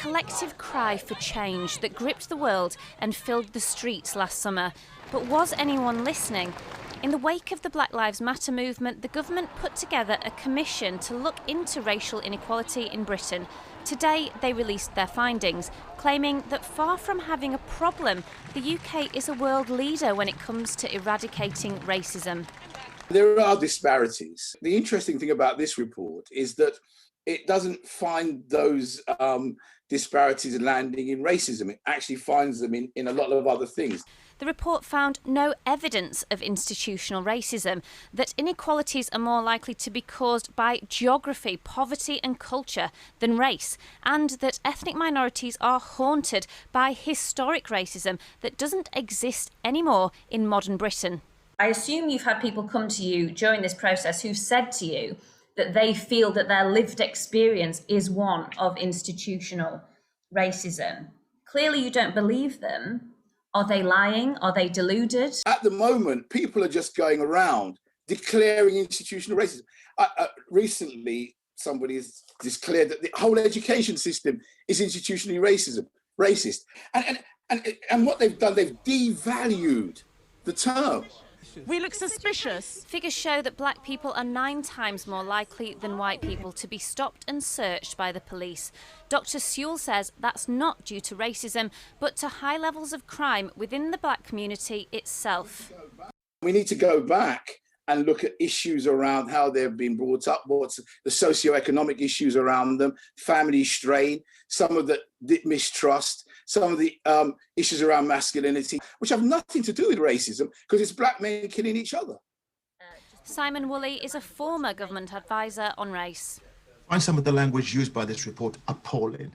collective cry for change that gripped the world and filled the streets last summer. But was anyone listening? In the wake of the Black Lives Matter movement, the government put together a commission to look into racial inequality in Britain. Today, they released their findings, claiming that far from having a problem, the UK is a world leader when it comes to eradicating racism. There are disparities. The interesting thing about this report is that it doesn't find those disparities landing in racism. It actually finds them in a lot of other things. The report found no evidence of institutional racism, that inequalities are more likely to be caused by geography, poverty and culture than race, and that ethnic minorities are haunted by historic racism that doesn't exist anymore in modern Britain. I assume you've had people come to you during this process who've said to you that they feel that their lived experience is one of institutional racism. Clearly you don't believe them. Are they lying? Are they deluded? At the moment, people are just going around declaring institutional racism. Recently, somebody has declared that the whole education system is institutionally racist. And what they've done, they've devalued the term. We look suspicious. Figures show that black people are 9 times more likely than white people to be stopped and searched by the police. Dr. Sewell says that's not due to racism, but to high levels of crime within the black community itself. We need to go back and look at issues around how they've been brought up, what's the socio-economic issues around them, family strain, some of the mistrust, some of the issues around masculinity, which have nothing to do with racism because it's black men killing each other. Simon Woolley is a former government advisor on race. I find some of the language used by this report appalling.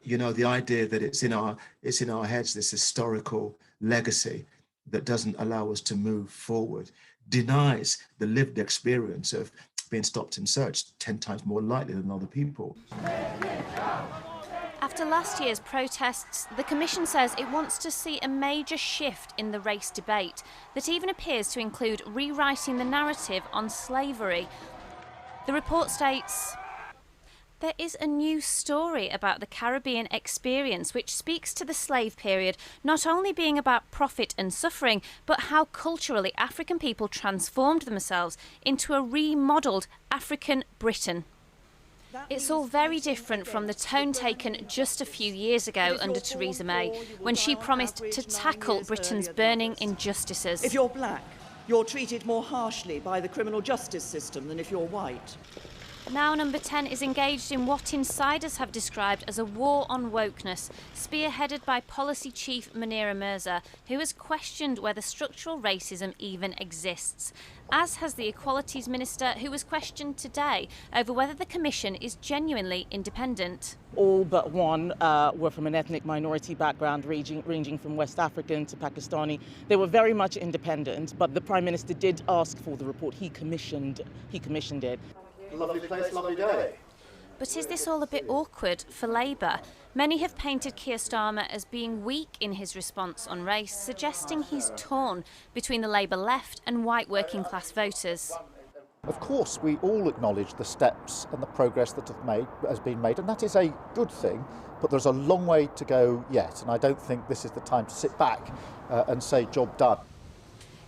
You know, the idea that it's in our heads, this historical legacy that doesn't allow us to move forward, denies the lived experience of being stopped and searched 10 times more likely than other people. After last year's protests, the Commission says it wants to see a major shift in the race debate that even appears to include rewriting the narrative on slavery. The report states, there is a new story about the Caribbean experience which speaks to the slave period not only being about profit and suffering, but how culturally African people transformed themselves into a remodelled African Britain. It's all very different from the tone taken just a few years ago under Theresa May, when she promised to tackle Britain's burning injustices. If you're black, you're treated more harshly by the criminal justice system than if you're white. Now Number 10 is engaged in what insiders have described as a war on wokeness, spearheaded by Policy Chief Munira Mirza, who has questioned whether structural racism even exists, as has the Equalities Minister, who was questioned today over whether the Commission is genuinely independent. All but one were from an ethnic minority background, ranging from West African to Pakistani. They were very much independent, but the Prime Minister did ask for the report. He commissioned it. Lovely place, lovely day. But is this all a bit awkward for Labour? Many have painted Keir Starmer as being weak in his response on race, suggesting he's torn between the Labour left and white working class voters. Of course, we all acknowledge the steps and the progress that has been made, and that is a good thing, but there's a long way to go yet, and I don't think this is the time to sit back and say, job done.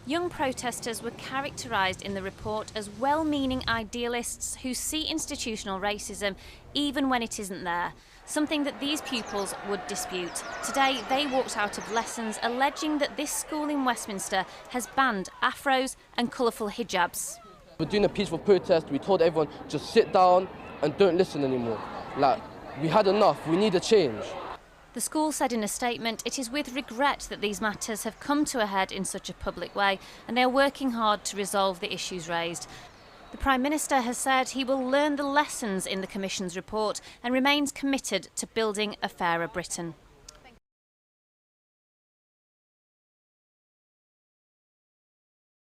Young protesters were characterised in the report as well-meaning idealists who see institutional racism even when it isn't there, something that these pupils would dispute. Today, they walked out of lessons alleging that this school in Westminster has banned afros and colourful hijabs. We're doing a peaceful protest. We told everyone, just sit down and don't listen anymore. Like, we had enough. We need a change. The school said in a statement, it is with regret that these matters have come to a head in such a public way, and they are working hard to resolve the issues raised. The Prime Minister has said he will learn the lessons in the Commission's report and remains committed to building a fairer Britain.